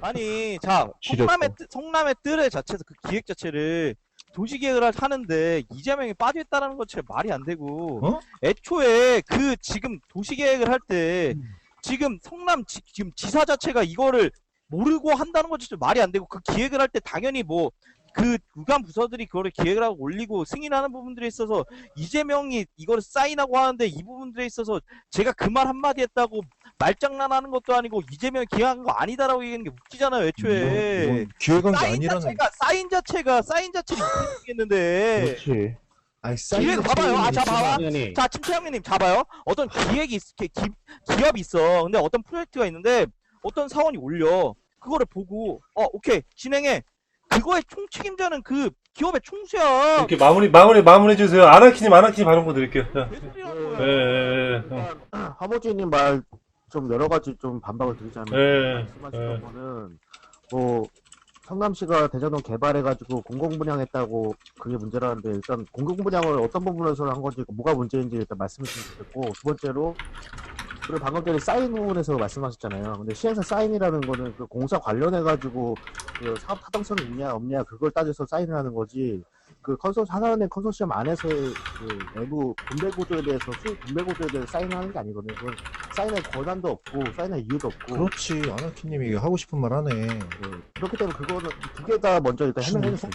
아니, 자, 지렸어. 성남의 뜰의 자체에서 그 기획 자체를 도시계획을 하는데 이재명이 빠져있다는 것 자체 말이 안 되고, 어? 애초에 그 지금 도시계획을 할 때 지금 지금 지사 자체가 이거를 모르고 한다는 것 자체 말이 안 되고, 그 기획을 할 때 당연히 뭐 그 구간 부서들이 그거를 기획을 하고 올리고 승인하는 부분들에 있어서 이재명이 이거를 사인하고 하는데, 이 부분들에 있어서 제가 그 말 한마디 했다고 말장난하는 것도 아니고 이재명이 기획한 거 아니다라고 얘기하는 게 웃기잖아요, 애초에. 이건 기획한 게 아니라는. 사인 자체를 이해했는데. 그렇지. 아니, 기획 봐봐요. 자, 봐봐. 당연히. 자, 침체형님 잡아요. 어떤 기획이 기업이 있어. 근데 어떤 프로젝트가 있는데 어떤 사원이 올려. 그거를 보고 오케이 진행해. 그거의 총책임자는 그 기업의 총수야. 이렇게 마무리 주세요. 아나키님 발언 거 드릴게요. 자. 왜 소리라는 예, 거야. 예, 예. 화무주님 말 좀 여러 가지 좀 반박을 드리자면 예, 말씀하셨던 예. 거는 뭐 성남시가 대전동 개발해가지고 공공분양했다고 그게 문제라는데, 일단 공공분양을 어떤 부분에서 한 건지 뭐가 문제인지 일단 말씀해 주시면 좋겠고, 두 번째로 그리고 방금 전에 사인 부분에서 말씀하셨잖아요. 근데 시행사 사인이라는 거는 그 공사 관련해가지고 그 사업 타당성이 있냐 없냐 그걸 따져서 사인을 하는 거지, 그 하나은행 컨소시엄 안에서의 그 내부 분배 구조에 대해서 분배 구조에 대해서 사인하는 게 아니거든요. 그건 사인할 권한도 없고 사인할 이유도 없고. 그렇지. 아나키님이 하고 싶은 말 하네. 네, 그렇기 때문에 그거는 두 개 다 먼저 일단 해명해 주시면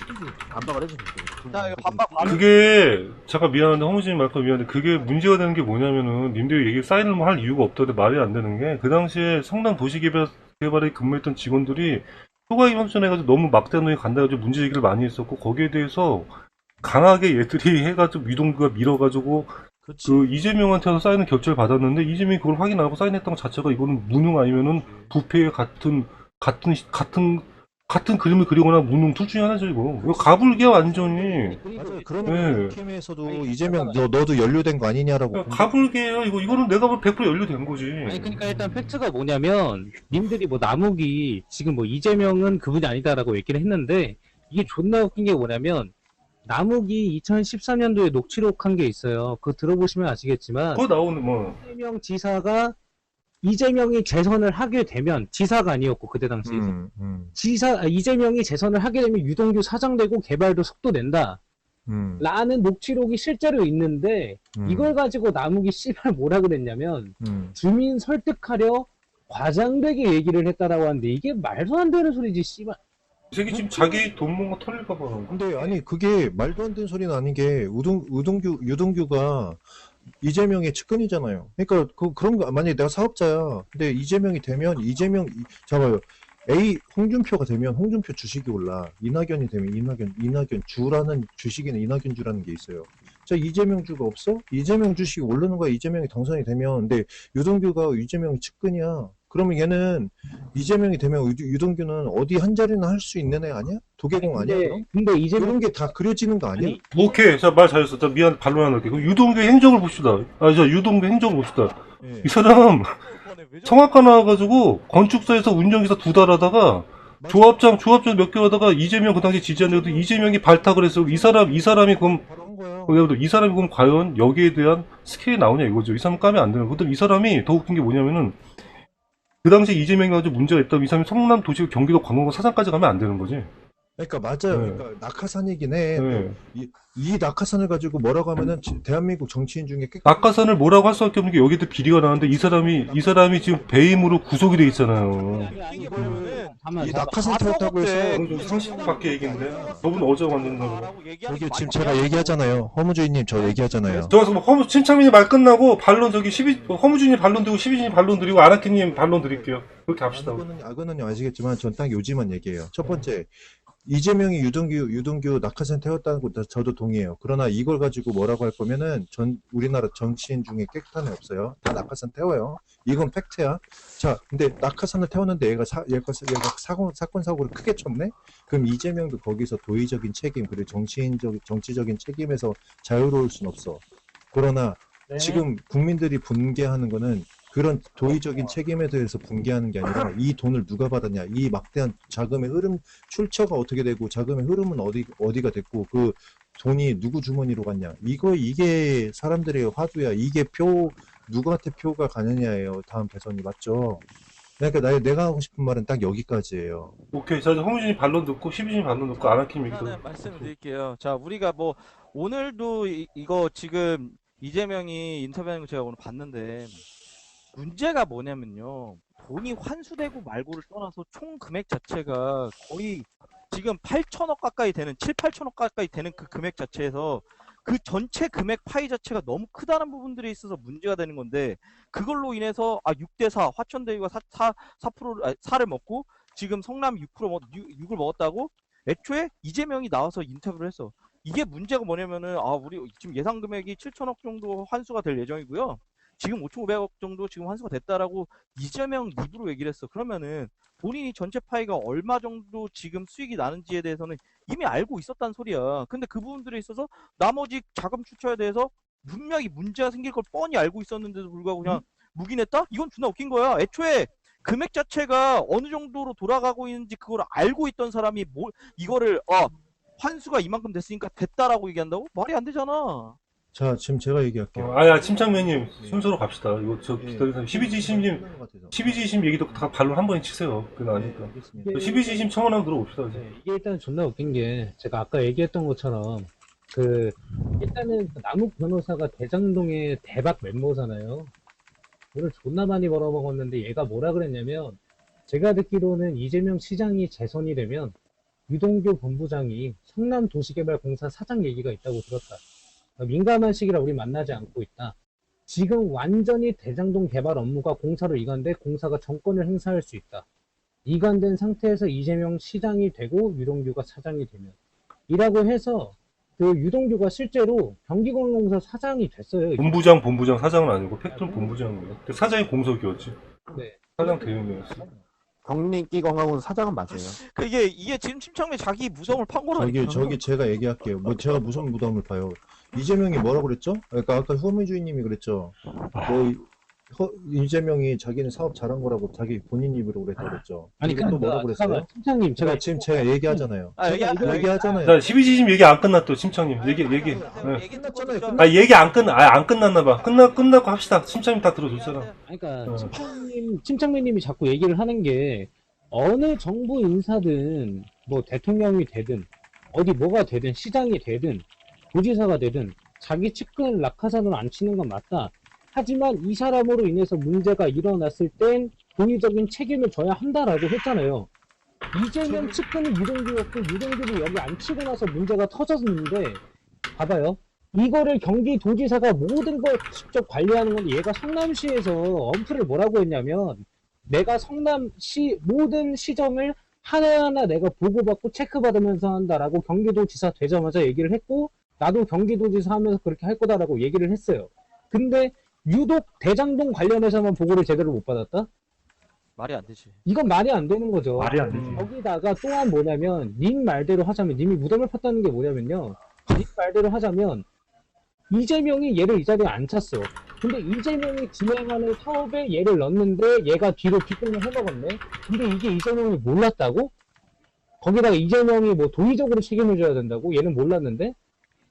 반박을 해주시면 돼요. 자, 이거 반박 바로. 그게 잠깐 미안한데 허무진님 말까 미안한데 그게 문제가 되는 게 뭐냐면은 님들이 얘기 사인을 뭐 할 이유가 없다는데 말이 안 되는 게, 그 당시에 성남 도시개발에 근무했던 직원들이 효과임 확전해가지고 너무 막대한 돈이 간다 해가지고 문제 제기를 많이 했었고, 거기에 대해서 강하게 얘들이 해가지고 유동규가 밀어가지고 그 이재명한테서 사인을 결제를 받았는데, 이재명이 그걸 확인 안 하고 사인했던 것 자체가 이거는 무능 아니면은 부패의 같은 그림을 그리거나 무능 둘 중에 하나죠. 이거 가불기야 완전히. 맞아요. 그리고 그러면 네. 캠에서도 이재명 너도 연루된 거 아니냐라고. 가불기예요. 이거는 내가 보면 100% 연루된 거지. 아니 그러니까 일단 팩트가 뭐냐면, 님들이 뭐 남욱이 지금 뭐 이재명은 그분이 아니다라고 얘기를 했는데, 이게 존나 웃긴 게 뭐냐면, 남욱이 2013년도에 녹취록 한 게 있어요. 그거 들어보시면 아시겠지만, 그거 나오는 뭐 이재명 지사가 이재명이 재선을 하게 되면, 지사가 아니었고 그때 당시에 이재명이 재선을 하게 되면 유동규 사장되고 개발도 속도낸다 라는 녹취록이 실제로 있는데, 이걸 가지고 남욱이 씨발 뭐라 그랬냐면 주민 설득하려 과장되게 얘기를 했다라고 하는데, 이게 말도 안 되는 소리지 씨발. 이 새끼 지금 자기 돈 뭔가 털릴까봐. 근데 아니 그게 말도 안 되는 소리는 아닌 게, 유동규가 이재명의 측근이잖아요. 그러니까 그런 거, 만약에 내가 사업자야. 근데 이재명이 되면 잡아요. 홍준표가 되면 홍준표 주식이 올라. 이낙연이 되면 이낙연 주라는 주식에는 이낙연 주라는 게 있어요. 자, 이재명 주가 없어? 이재명 주식이 오르는 거야. 이재명이 당선이 되면. 근데 유동규가 이재명의 측근이야. 그러면 얘는 이재명이 되면 유동규는 어디 한 자리나 할 수 있는 애 아니야? 도개공 아니야? 그럼? 근데 이재명 이런 게 다 그려지는 거 아니야? 아니, 오케이. 자, 말 잘했어. 자, 미안, 반론 하나 할게. 그럼 유동규의 행적을 봅시다. 유동규 행적을 봅시다. 예. 이 사람, 청학과 나와가지고, 건축사에서 운영기사 2달 하다가, 조합장 몇 개월 하다가, 이재명 그 당시 지지하는데도 이재명이 발탁을 했어. 이 사람이 그럼, 바로 한 거야. 이 사람이 그럼 과연 여기에 대한 스케일이 나오냐 이거죠. 이 사람 까면 안 되는 거. 그다음 이 사람이 더 웃긴 게 뭐냐면은, 그 당시 이재명이 가지고 문제가 있다면 이 사람이 성남 도시 경기도 관광고 사장까지 가면 안 되는 거지. 그러니까 맞아요. 네. 그러니까 낙하산이긴 해. 네. 이 낙하산을 가지고 뭐라고 하면은 대한민국 정치인 중에 낙하산을 뭐라고 할 수밖에 없는 게, 여기도 비리가 나는데 이 사람이 지금 배임으로 구속이 돼 있잖아요. 이게 뭐냐면은 이 낙하산 태웠다고 해서 좀 상식 밖의 얘기인데. 너분 어제 완전다고. 저기 지금 제가 얘기하잖아요. 허무주의님 저 얘기하잖아요. 저기서 뭐 신창민이 말 끝나고 반론 허무준이 반론 드리고 12준이 반론 드리고 아나키님 반론 드릴게요. 그렇게 합시다. 악은은요 아시겠지만 전 딱 요지만 얘기해요. 첫 번째, 이재명이 유동규 낙하산 태웠다는 거 저도 동의해요. 그러나 이걸 가지고 뭐라고 할 거면은 우리나라 정치인 중에 깨끗한 애 없어요. 다 낙하산 태워요. 이건 팩트야. 자, 근데 낙하산을 태웠는데 얘가 사건 사고를 크게 쳤네. 그럼 이재명도 거기서 도의적인 책임 그리고 정치적인 책임에서 자유로울 순 없어. 그러나 지금 국민들이 분개하는 거는 그런 도의적인 책임에 대해서 분개하는 게 아니라 이 돈을 누가 받았냐, 이 막대한 자금의 흐름, 출처가 어떻게 되고 자금의 흐름은 어디가 됐고 그 돈이 누구 주머니로 갔냐, 이게 사람들의 화두야. 이게 누구한테 표가 가느냐예요. 다음 대선이. 맞죠? 그러니까 내가 하고 싶은 말은 딱 여기까지예요. 오케이. 자, 이제 홍우진이 반론 듣고 12진이 반론 듣고 아나킴 얘기도. 하나 말씀드릴게요. 자, 우리가 뭐 오늘도 이거 지금 이재명이 인터뷰하는 거 제가 오늘 봤는데 문제가 뭐냐면요. 돈이 환수되고 말고를 떠나서 총 금액 자체가 거의 지금 8천억 가까이 되는 7, 8천억 가까이 되는 그 금액 자체에서 그 전체 금액 파이 자체가 너무 크다는 부분들이 있어서 문제가 되는 건데 그걸로 인해서 6대4 화천대유가 4를 먹고 지금 성남 6을 먹었다고 애초에 이재명이 나와서 인터뷰를 했어. 이게 문제가 뭐냐면은 우리 지금 예상 금액이 7천억 정도 환수가 될 예정이고요. 지금 5,500억 정도 지금 환수가 됐다라고 이재명 입으로 얘기를 했어. 그러면은 본인이 전체 파이가 얼마 정도 지금 수익이 나는지에 대해서는 이미 알고 있었다는 소리야. 근데 그 부분들에 있어서 나머지 자금 출처에 대해서 분명히 문제가 생길 걸 뻔히 알고 있었는데도 불구하고 그냥 묵인했다? 이건 존나 웃긴 거야. 애초에 금액 자체가 어느 정도로 돌아가고 있는지 그걸 알고 있던 사람이 이거를 환수가 이만큼 됐으니까 됐다라고 얘기한다고? 말이 안 되잖아. 자, 지금 제가 얘기할게요. 침착맨님 순서로 갑시다. 이거 저 기다리는 사람 12지심님 12지심 얘기도 다 반론 한 번에 치세요. 그건 아니까. 알겠습니다. 12지심 청원 한번 들어봅시다. 이제. 네, 이게 일단 존나 웃긴 게 제가 아까 얘기했던 것처럼 일단은 남욱 변호사가 대장동의 대박 멤버잖아요. 돈을 존나 많이 벌어먹었는데 얘가 뭐라 그랬냐면 제가 듣기로는 이재명 시장이 재선이 되면 유동규 본부장이 성남도시개발공사 사장 얘기가 있다고 들었다. 민감한 시기라 우리 만나지 않고 있다. 지금 완전히 대장동 개발 업무가 공사로 이관돼 공사가 정권을 행사할 수 있다. 이관된 상태에서 이재명 시장이 되고 유동규가 사장이 되면 이라고 해서 그 유동규가 실제로 경기공사공사 사장이 됐어요. 본부장 사장은 아니고 팩트는 본부장이에요. 근데 사장이 공석이었지. 네. 사장 대응이었어. 경린기관공사 사장은 맞아요. 이게 지금 침착맨 자기 무덤을 판 거라니까. 저기 제가 얘기할게요. 뭐 제가 무슨 무덤을 파요? 이재명이 뭐라고 그랬죠? 그러니까 아까 허미주의님이 그랬죠. 이재명이 자기는 사업 잘한 거라고 자기 본인 입으로 그랬죠. 아니 또 뭐라고 그랬어요? 잠깐만, 팀장님 제가 지금 제가 얘기하잖아요. 얘기하잖아요. 자, 12지심 얘기 안 끝났죠, 침착님. 얘기. 네. 끝났잖아요. 얘기 안 끝났나 봐. 끝나고 합시다. 침착님 다 들어줬잖아. 그러니까 침착맨님이 자꾸 얘기를 하는 게 어느 정부 인사든 뭐 대통령이 되든 어디 뭐가 되든 시장이 되든 도지사가 되든 자기 측근 낙하산으로 안 치는 건 맞다. 하지만 이 사람으로 인해서 문제가 일어났을 땐 본의적인 책임을 져야 한다라고 했잖아요. 이재명 측근이 유동규였고 유동규를 여기 안 치고 나서 문제가 터졌는데 봐봐요. 이거를 경기도지사가 모든 걸 직접 관리하는 건데 얘가 성남시에서 엄프를 뭐라고 했냐면 내가 성남시 모든 시정을 하나하나 내가 보고받고 체크받으면서 한다라고 경기도지사 되자마자 얘기를 했고 나도 경기도지사 하면서 그렇게 할 거다라고 얘기를 했어요. 근데 유독 대장동 관련해서만 보고를 제대로 못 받았다? 말이 안 되지. 이건 말이 안 되는 거죠. 말이 안 되지. 거기다가 또한 뭐냐면 님 말대로 하자면 님이 무덤을 팠다는 게 뭐냐면요. 님 말대로 하자면 이재명이 얘를 이 자리에 안 찼어. 근데 이재명이 진행하는 사업에 얘를 넣었는데 얘가 뒤로 뒷공을 해먹었네. 근데 이게 이재명이 몰랐다고? 거기다가 이재명이 뭐 도의적으로 책임을 져야 된다고? 얘는 몰랐는데?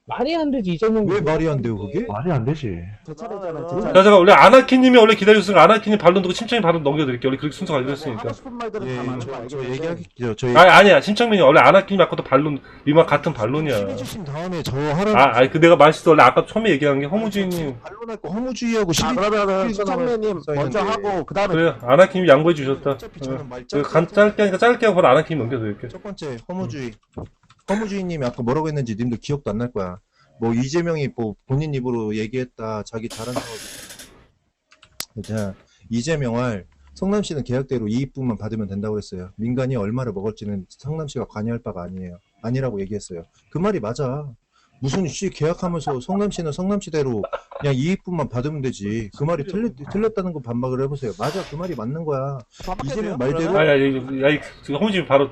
말이 안 되지. 이재명이 왜 말이 안 돼요, 그게? 말이 안 되지. 제 차례잖아요. 자, 잠깐, 원래 아나키님이 원래 기다렸으니까 아나키님 반론 듣고 침착님 반론 넘겨드릴게요. 원래 그렇게 순서가 하고 알려졌으니까. 싶은 말들은 예, 다 많은 거 저 알겠는데 얘기할게요. 아니야. 침착맨이 원래 아나키님 아까도 반론, 이만 같은 반론이야. 시비주신 다음에 저 하라고. 내가 말했어. 원래 아까 처음에 얘기한 게 허무주의님. 반론할 거 허무주의하고 시비. 그러면은 수창매님 먼저 하고 그 다음에 그래, 아나키님이 양보해 주셨다. 어차피 저는 말 짧게 하니까 짧게 하고 바로 아나키님 넘겨드릴게. 첫 번째 허무주의. 허무주의님이 아까 뭐라고 했는지 님도 기억도 안 날 거야. 뭐 이재명이 뭐 본인 입으로 얘기했다. 자기 잘한 사업. 자, 이재명을 성남시는 계약대로 이익분만 받으면 된다고 했어요. 민간이 얼마를 먹을지는 성남시가 관여할 바가 아니에요. 아니라고 얘기했어요. 그 말이 맞아. 무슨 계약하면서 성남시는 성남시대로 그냥 이익분만 받으면 되지. 그 말이 틀렸다는 거 반박을 해보세요. 맞아, 그 말이 맞는 거야. 이재명 말대로. 허무주의 바로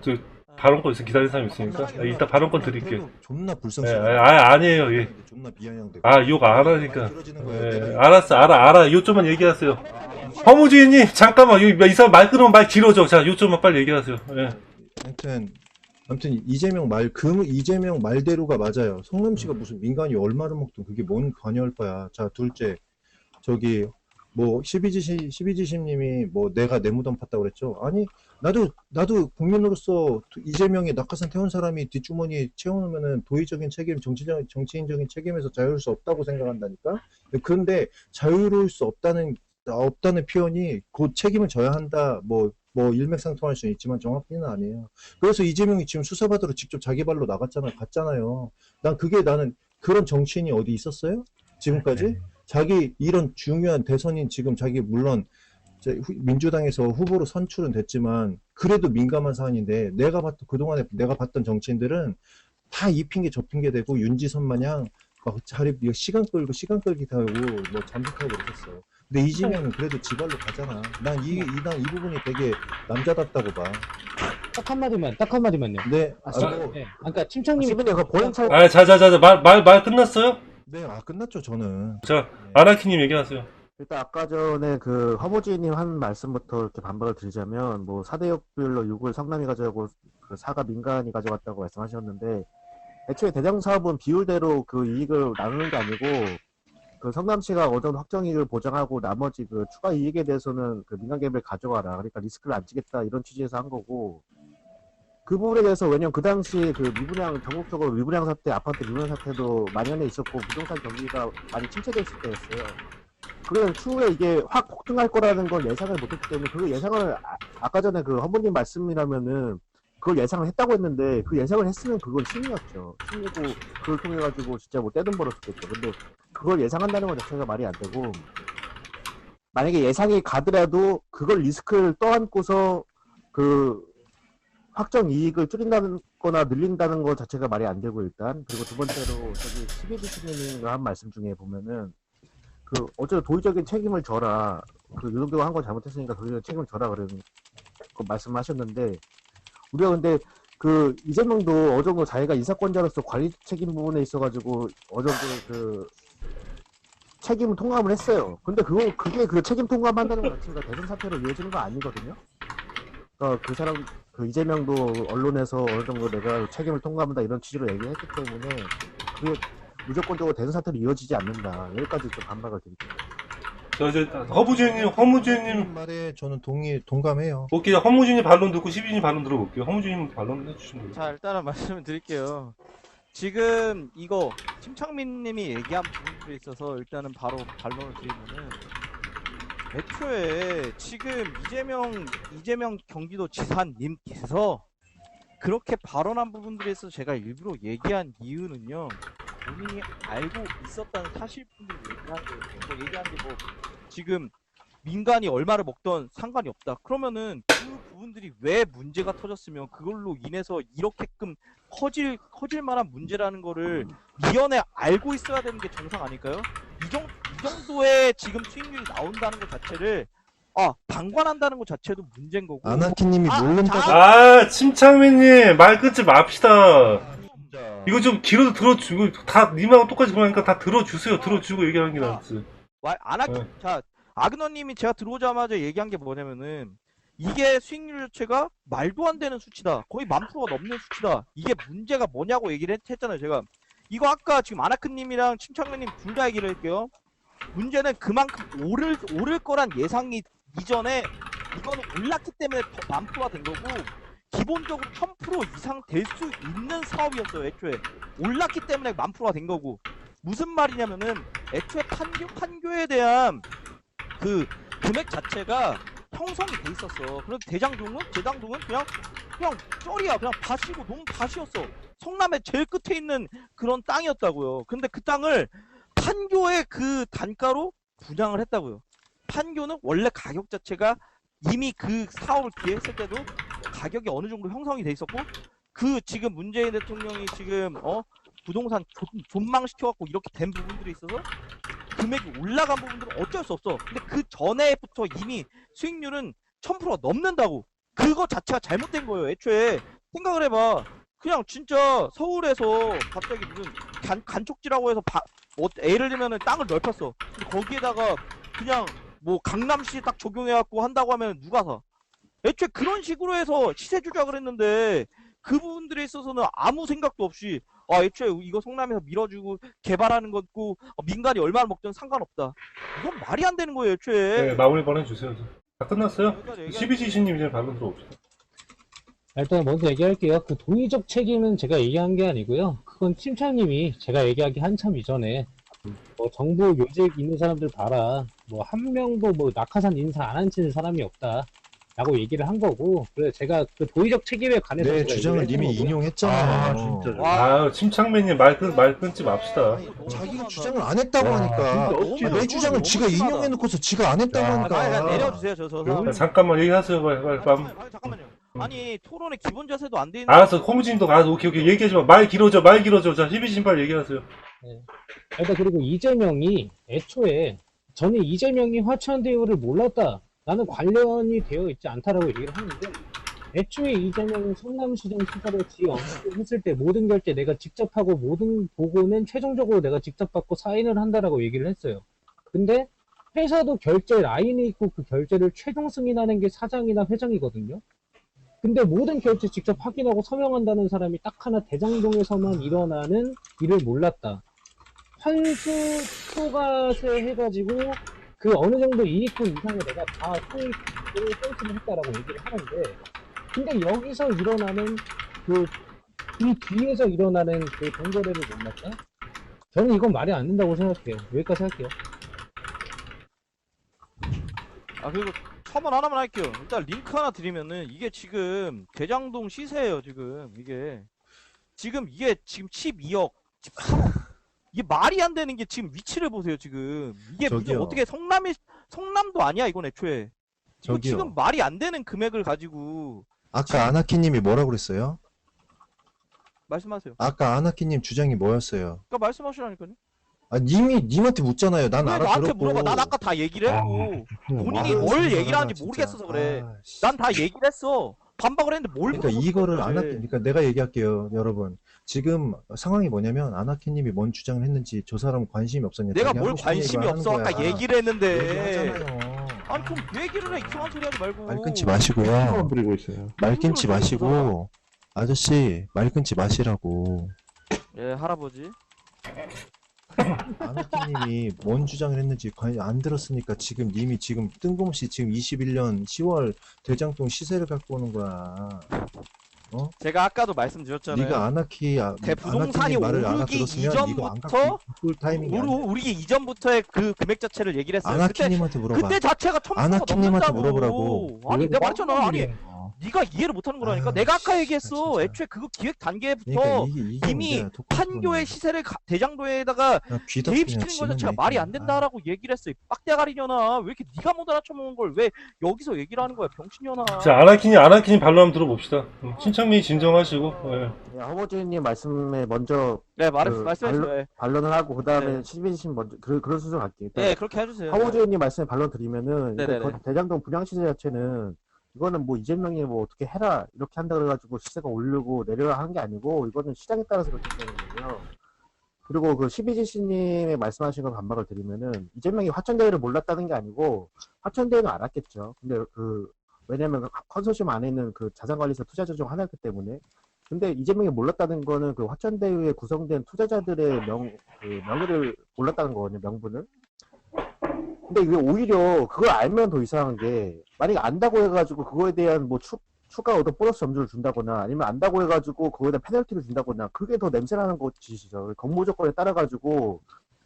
발언권 있어. 기다리는 사람 있으니까. 이따 발언권 드릴게. 존나 예, 불성스러워. 아니에요. 예. 존나 비아냥되고. 욕 안 하니까. 길어지는 거야. 예, 알았어. 알아. 이것 좀만 얘기하세요. 허무주인님 잠깐만 이 사람 말 끊으면 말 길어져. 자 요점만 빨리 얘기하세요. 예. 아무튼 이재명 말대로가 맞아요. 성남 씨가 무슨 민간이 얼마를 먹든 그게 뭔 관여할 거야. 자, 둘째, 저기 뭐 12지심님이 뭐 내가 내 무덤 팠다고 그랬죠. 아니 나도 국민으로서 이재명이 낙하산 태운 사람이 뒷주머니 채워놓으면은 도의적인 책임, 정치인적인 책임에서 자유로울 수 없다고 생각한다니까. 그런데 자유로울 수 없다는 표현이 곧 책임을 져야 한다. 뭐 일맥상통할 수는 있지만 정확히는 아니에요. 그래서 이재명이 지금 수사받으러 직접 자기 발로 갔잖아요. 나는 그런 정치인이 어디 있었어요? 지금까지? 자기 이런 중요한 대선인 지금 자기 물론 민주당에서 후보로 선출은 됐지만 그래도 민감한 사안인데 그동안에 내가 봤던 정치인들은 다 이 핑계 저 핑계 대고 윤지선 마냥 막 시간 끌기 하고 뭐 잠식하고 그랬었어. 근데 이재명은 그래도 지발로 가잖아. 난 이 부분이 되게 남자답다고 봐. 딱 한마디만요. 네. 네. 그러니까 침착님이 시민이 그 본인 차이 자자자자 말 끝났어요? 네, 끝났죠, 저는. 자 아나키님 얘기하세요. 일단 아까 전에 그 허무주의님 한 말씀부터 이렇게 반박을 드리자면 뭐 4대 역별로 6을 성남이 가져가고 그 4가 민간이 가져갔다고 말씀하셨는데 애초에 대장 사업은 비율대로 그 이익을 나누는 게 아니고 그 성남시가 어느 정도 확정 이익을 보장하고 나머지 그 추가 이익에 대해서는 그 민간 갭을 가져가라. 그러니까 리스크를 안 지겠다 이런 취지에서 한 거고 그 부분에 대해서 왜냐면 그 당시 그 전국적으로 미분양 사태, 아파트 미분양 사태도 만연해 있었고 부동산 경기가 많이 침체됐을 때였어요. 그런 추후에 이게 확 폭등할 거라는 걸 예상을 못했기 때문에 그 예상을 아까 전에 그 허무님 말씀이라면은 그걸 예상을 했다고 했는데 그 예상을 했으면 그건 신이었죠. 신이고 그걸 통해 가지고 진짜 뭐 떼돈 벌었겠죠. 근데 그걸 예상한다는 것 자체가 말이 안 되고 만약에 예상이 가더라도 그걸 리스크를 떠안고서 그 확정 이익을 줄인다는 거나 늘린다는 것 자체가 말이 안 되고 일단 그리고 두 번째로 저기 12주시님이 한 말씀 중에 보면은 그 어쨌든 도의적인 책임을 져라. 그 유동규가 한 건 잘못했으니까 도의적인 책임을 져라 그런 거 말씀하셨는데 우리가 근데 그 이재명도 어느 정도 자기가 인사권자로서 관리 책임 부분에 있어가지고 어느 정도 그 책임을 통감을 했어요. 근데 그게 그 책임 통감한다는 것 자체가 대선 사태로 이어지는 거 아니거든요. 그러니까 그 사람 그 이재명도 언론에서 어느 정도 내가 책임을 통감한다 이런 취지로 얘기했기 때문에 그게 무조건적으로 대선 사태로 이어지지 않는다. 여기까지 좀 반박을 드릴게요. 자 이제 허무주인님 말에 저는 동감해요. 볼게요. 허무주인님 반론 듣고 12주님 반론 들어볼게요. 허무주인님 반론 해주시면 돼요. 자, 일단은 말씀을 드릴게요. 지금 이거 침착민님이 얘기한 부분들에 있어서 일단은 바로 반론을 드리면은 애초에 지금 이재명 경기도지사님께서 그렇게 발언한 부분들에 있어서 제가 일부러 얘기한 이유는요. 본인이 알고 있었다는 사실분들을 얘기한 거예요. 얘기한 게 뭐 지금 민간이 얼마를 먹던 상관이 없다. 그러면은 그 부분들이 왜 문제가 터졌으면 그걸로 인해서 이렇게끔 커질 만한 문제라는 거를 미연에 알고 있어야 되는 게 정상 아닐까요? 이 정도의 지금 수익률이 나온다는 것 자체를 방관한다는 것 자체도 문제인 거고. 아나키님이 모른다고. 침착맨님 말 끊지 맙시다. 이거 좀 길어도 들어주고 다 님하고 똑같이 그러니까 다 들어주세요. 들어주고 얘기하는 게 낫지. 자, 아그너님이 제가 들어오자마자 얘기한 게 뭐냐면은 이게 수익률 자체가 말도 안 되는 수치다. 거의 10,000%가 넘는 수치다. 이게 문제가 뭐냐고 얘기를 했잖아요. 제가 이거 아까 지금 아나크님이랑 침착맨님 둘 다 얘기를 할게요. 문제는 그만큼 오를 거란 예상이 이전에 이거는 올랐기 때문에 10,000%가 된 거고 기본적으로 1000% 이상 될 수 있는 사업이었어요. 애초에 올랐기 때문에 10,000%가 된 거고 무슨 말이냐면은 애초에 판교에 대한 그 금액 자체가 형성이 돼 있었어. 그래서 재당동은 그냥 쩔이야. 그냥 밭이고 너무 밭이었어. 성남의 제일 끝에 있는 그런 땅이었다고요. 근데 그 땅을 판교의 그 단가로 분양을 했다고요. 판교는 원래 가격 자체가 이미 그 사업을 기획했을 때도 가격이 어느 정도 형성이 돼 있었고 그 지금 문재인 대통령이 지금 부동산 존망시켜갖고 이렇게 된 부분들이 있어서 금액이 올라간 부분들은 어쩔 수 없어. 근데 그 전에부터 이미 수익률은 1000%가 넘는다고. 그거 자체가 잘못된 거예요. 애초에 생각을 해봐. 그냥 진짜 서울에서 갑자기 무슨 간척지라고 해서 예를 들면은 땅을 넓혔어. 근데 거기에다가 그냥 뭐 강남시 딱 적용해갖고 한다고 하면 누가 사? 애초에 그런 식으로 해서 시세 조작을 했는데 그 부분들에 있어서는 아무 생각도 없이 애초에 이거 성남에서 밀어주고 개발하는 것고 민간이 얼마나 먹든 상관없다. 이건 말이 안 되는 거예요, 애초에. 네, 마무리 보내주세요. 다 끝났어요? 여기까지 얘기하는 12지신님 이제 발로 들어옵시다. 일단 먼저 얘기할게요. 그 도의적 책임은 제가 얘기한 게 아니고요. 그건 팀장님이 제가 얘기하기 한참 이전에 뭐 정부 요직 있는 사람들 봐라. 뭐 한 명도 뭐 낙하산 인사 안 한치는 사람이 없다. 라고 얘기를 한 거고, 그래서 제가 그 도의적 책임에 관해서 내 제가 주장을 얘기를 이미 했던 거고요. 인용했잖아요. 진짜. 와. 침착맨님 말 끊지 맙시다. 자기가 주장을 안 했다고 하니까 내 주장을 지가 인용해놓고서 지가 안 했다고 야, 빨리 하니까 내려주세요, 저 사람. 자, 잠깐만 얘기하세요. 빨리. 잠깐만요. 아니 토론의 기본 자세도 안 돼 있는. 알았어. 호무진도 가서 오케이 얘기하지 마. 말 길어져. 자 12지신 빨리 얘기하세요. 일단 그리고 이재명이 애초에 저는 이재명이 화천대유를 몰랐다. 나는 관련이 되어 있지 않다라고 얘기를 하는데 애초에 이재명은 성남시장 수사를 했을 때 모든 결제 내가 직접 하고 모든 보고는 최종적으로 내가 직접 받고 사인을 한다라고 얘기를 했어요. 근데 회사도 결제 라인이 있고 그 결제를 최종 승인하는 게 사장이나 회장이거든요. 근데 모든 결제 직접 확인하고 서명한다는 사람이 딱 하나 대장동에서만 일어나는 일을 몰랐다. 환수 초과세 해가지고 그 어느 정도 이익분 이상을 내가 다 수익을 땡스를 했다라고 얘기를 하는데, 근데 여기서 일어나는 이 뒤에서 일어나는 그 동거래를 몰랐다? 저는 이건 말이 안 된다고 생각해요. 여기까지 할게요. 그리고 첨언 하나만 할게요. 일단 링크 하나 드리면은 이게 지금 대장동 시세예요. 이게 지금 12억 13억 이게 말이 안 되는 게 지금 위치를 보세요. 지금 이게 무슨 저기요. 어떻게 성남도 아니야 이건 애초에. 이거 저기요. 지금 말이 안 되는 금액을 가지고 아까 아나키님이 뭐라고 그랬어요? 말씀하세요. 아까 아나키님 주장이 뭐였어요? 그러니까 말씀하시라니까요. 님한테 묻잖아요. 난 왜 나한테 알아들었고. 물어봐? 난 아까 다 얘기를 했고 본인이 아, 뭘 진짜, 얘기를 하는지 진짜. 모르겠어서 그래. 아, 씨. 난 다 얘기를 했어. 반박을 했는데 뭘 그러니까 물어보는 이거를 거야, 아나키, 왜. 그러니까 내가 얘기할게요, 여러분. 지금 상황이 뭐냐면 아나키님이 뭔 주장을 했는지 저 사람 관심이 없었냐? 내가 자기 뭘 하고 싶은 관심이 얘기만 없어. 하는 아까 거야. 얘기를 했는데. 얘기하잖아요. 아니 그럼 얘기를 해. 이상한 소리 하지 말고. 말 끊지 마시고요. 부리고 있어요. 말 끊지 마시고 아저씨 말 끊지 마시라고. 예, 할아버지. 아나키님이 뭔 주장을 했는지 관심 안 들었으니까 지금 님이 지금 뜬금없이 지금 21년 10월 대장동 시세를 갖고 오는 거야. 제가 아까도 말씀드렸잖아요. 네가 대부동산이 아나키님 말을 오르기 알아들었으면 이거 안 이전부터 갖고 올 타이밍이 아니야. 오르기 이전부터의 그 금액 자체를 얘기를 했어요. 아나키님한테 물어봐. 그때 자체가 첨부가 아나키님한테 넘는다고. 물어보라고. 아니 내가 말했잖아. 아니 네가 이해를 못하는 거라니까. 아, 내가 아까 진짜, 얘기했어. 진짜. 애초에 그거 기획 단계부터 그러니까 이게 이미 문제야, 독한 판교의 부분은. 시세를 대장도에다가 야, 귀 대입시키는 덮으면 거 자체가 지는 말이 얘기야. 안 된다라고 얘기를 했어요. 빡대가리년아. 왜 이렇게 네가 못 알아쳐먹은 걸 왜 여기서 얘기를 하는 거야, 병신년아. 자 아나키님 발로 한번 들어봅시다. 신창민이 진정하시고. 예. 허버즈님 말씀에 먼저 네, 그 말씀해주세요. 반론을 하고 그 다음에 네. 신빈신 먼저 그런 순서 갈게요. 네, 그렇게 해주세요. 허버즈님 말씀에 반론 드리면은 네네네. 일단 대장동 분양 시세 자체는 이거는 뭐 이재명이 뭐 어떻게 해라 이렇게 한다 그래가지고 시세가 오르고 내려가 한 게 아니고 이거는 시장에 따라서 그렇게 되는 거고요. 그리고 그 12GC님의 말씀하신 걸 반박을 드리면은 이재명이 화천대유를 몰랐다는 게 아니고 화천대유는 알았겠죠. 근데 왜냐면 컨소시엄 안에 있는 그 자산관리사 투자자 중 하나였기 때문에. 근데 이재명이 몰랐다는 거는 그 화천대유에 구성된 투자자들의 명의를 몰랐다는 거거든요, 명분을. 근데 이게 오히려 그걸 알면 더 이상한 게, 만약에 안다고 해가지고 그거에 대한 뭐 추가 어떤 보너스 점수를 준다거나 아니면 안다고 해가지고 그거에 대한 페널티를 준다거나 그게 더 냄새나는 것이죠. 공모 조건에 따라가지고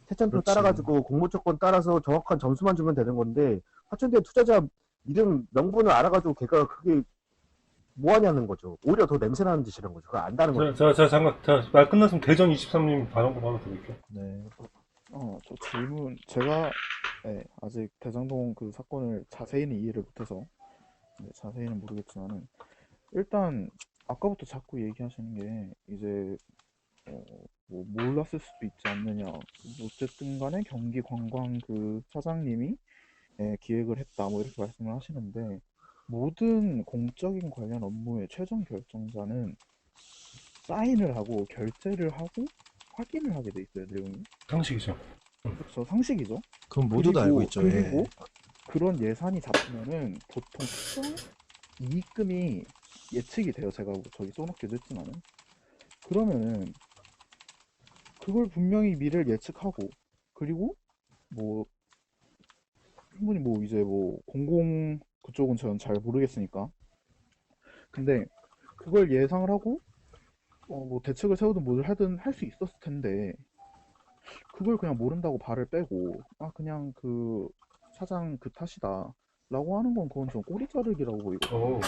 태천표 그렇지. 따라가지고 공모 조건 따라서 정확한 점수만 주면 되는 건데 화천대유 투자자 이름 명분을 알아가지고 걔가 그게 뭐 하냐는 거죠. 오히려 더 냄새나는 짓이라는 거죠. 그걸 안다는 거죠. 잠깐 말 끝났으면 대전 23님 발언 바로 드릴게요. 네. 저 질문, 제가 아직 대장동 그 사건을 자세히는 이해를 못해서 자세히는 모르겠지만은 일단 아까부터 자꾸 얘기하시는 게 이제 뭐 몰랐을 수도 있지 않느냐. 어쨌든 간에 경기 관광 그 사장님이 기획을 했다 뭐 이렇게 말씀을 하시는데, 모든 공적인 관련 업무의 최종 결정자는 사인을 하고 결제를 하고 확인을 하게 돼 있어요, 내용이. 상식이죠. 그렇죠, 상식이죠. 그건 모두 다 알고 있죠. 예. 그리고 그런 예산이 잡히면은 보통 특정 이익금이 예측이 돼요. 제가 뭐 저기 써놓기도 했지만은. 그러면은 그걸 분명히 미래를 예측하고, 그리고 뭐 충분히 뭐 이제 뭐 공공 그쪽은 저는 잘 모르겠으니까. 근데 그걸 예상을 하고 뭐 대책을 세우든 뭘 하든 할 수 있었을 텐데, 그걸 그냥 모른다고 발을 빼고 그냥 그 사장 그 탓이다 라고 하는 건 그건 좀 꼬리 자르기라고 보이거든요. 뭐,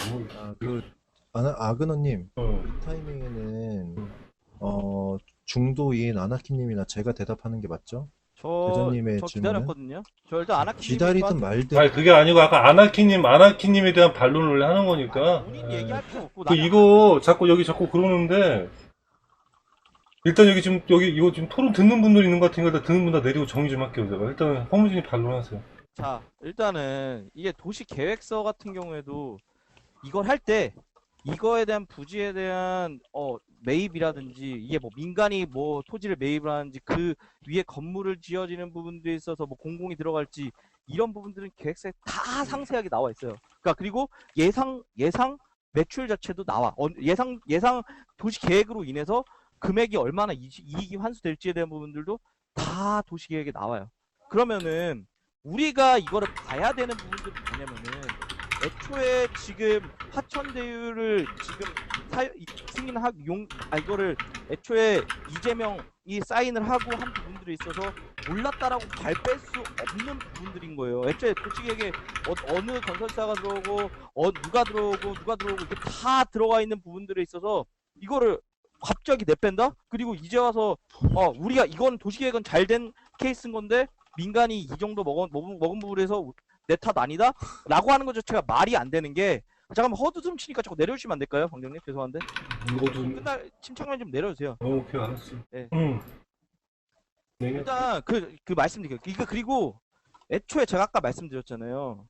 아그너님, 어. 이 타이밍에는 중도인 아나키님이나 제가 대답하는 게 맞죠? 대전님의 저 질문은? 기다렸거든요. 저 일단 아나키 기다리든 말든 아니, 그게 아니고, 아까 아나키님에 대한 반론을 하는 거니까. 본인 얘기할 필요 없고 그 이거 자꾸 그러는데, 일단 여기 지금, 이거 지금 토론 듣는 분들 있는 것 같으니까 일단 듣는 분 다 내리고 정리 좀 할게요, 제가. 일단, 허무진이 반론하세요. 자, 일단은 이게 도시 계획서 같은 경우에도 이걸 할 때 이거에 대한 부지에 대한 매입이라든지 이게 뭐 민간이 뭐 토지를 매입을 하는지 그 위에 건물을 지어지는 부분들에 있어서 뭐 공공이 들어갈지 이런 부분들은 계획서에 다 상세하게 나와 있어요. 그러니까 그리고 예상 매출 자체도 나와. 예상 도시 계획으로 인해서 금액이 얼마나 이익이 환수될지에 대한 부분들도 다 도시 계획에 나와요. 그러면은 우리가 이거를 봐야 되는 부분들이 뭐냐면은 애초에 지금 화천대유를 지금 이거를 애초에 이재명이 사인을 하고 한 부분들이 있어서 몰랐다라고 발 뺄 수 없는 부분들인 거예요. 애초에 도시계획에 어느 건설사가 들어오고 누가 들어오고 이게 다 들어가 있는 부분들에 있어서 이거를 갑자기 내뺀다? 그리고 이제 와서 우리가 이건 도시계획은 잘 된 케이스인 건데 민간이 이 정도 먹은 부분에서 내 탓 아니다? 라고 하는 것 자체가 말이 안 되는 게 잠깐만 허드숨 치니까 자꾸 내려주시면 안 될까요? 방장님 죄송한데 끝날 침착만 좀 내려주세요. 오케이, 알았어. 네. 네. 일단 그 말씀드릴게요. 그리고 애초에 제가 아까 말씀드렸잖아요.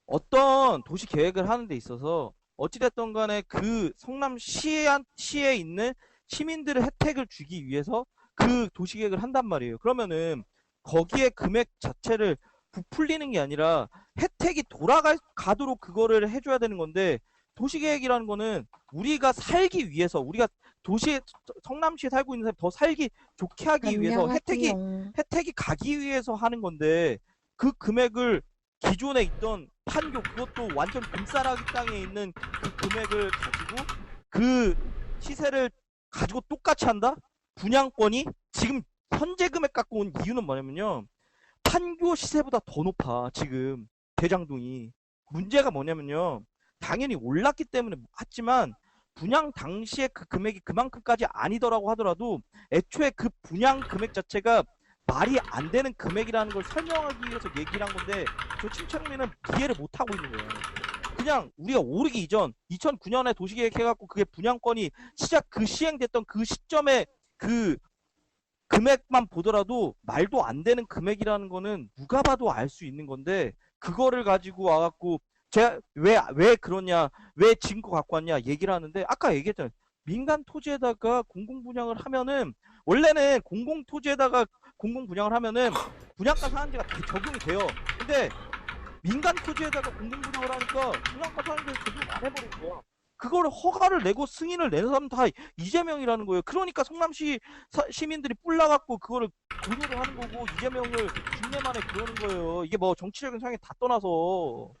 어떤 도시 계획을 하는 데 있어서 어찌됐든 간에 그 성남시에 있는 시민들의 혜택을 주기 위해서 그 도시 계획을 한단 말이에요. 그러면은 거기에 금액 자체를 부풀리는 게 아니라 혜택이 돌아가도록 그거를 해줘야 되는 건데 도시계획이라는 거는 우리가 살기 위해서 우리가 성남시에 살고 있는 사람이 더 살기 좋게 하기 위해서 혜택이 가기 위해서 하는 건데 그 금액을 기존에 있던 판교 그것도 완전 금싸라기 땅에 있는 그 금액을 가지고 그 시세를 가지고 똑같이 한다? 분양권이 지금 현재 금액 갖고 온 이유는 뭐냐면요. 판교 시세보다 더 높아 지금 대장동이. 문제가 뭐냐면요. 당연히 올랐기 때문에 하지만 분양 당시에 그 금액이 그만큼까지 아니더라고 하더라도 애초에 그 분양 금액 자체가 말이 안 되는 금액이라는 걸 설명하기 위해서 얘기를 한 건데 저 침착맨은 이해를 못 하고 있는 거예요. 그냥 우리가 오르기 이전 2009년에 도시계획 해갖고 그게 분양권이 시행됐던 그 시점에 그 금액만 보더라도 말도 안 되는 금액이라는 거는 누가 봐도 알 수 있는 건데 그거를 가지고 와갖고 제가 왜 그러냐 왜 증거 갖고 왔냐 얘기를 하는데 아까 얘기했잖아요. 민간 토지에다가 공공 분양을 하면은 원래는 공공 토지에다가 공공 분양을 하면은 분양가 상한제가 다 적용이 돼요. 근데 민간 토지에다가 공공 분양을 하니까 분양가 상한제 적용 안 해버린 거야. 그걸 허가를 내고 승인을 내는 사람은 다 이재명이라는 거예요. 그러니까 성남시 시민들이 뿔나갖고 그거를 고소를 하는 거고 이재명을 중내 만에 그러는 거예요. 이게 뭐 정치적인 상황에 다 떠나서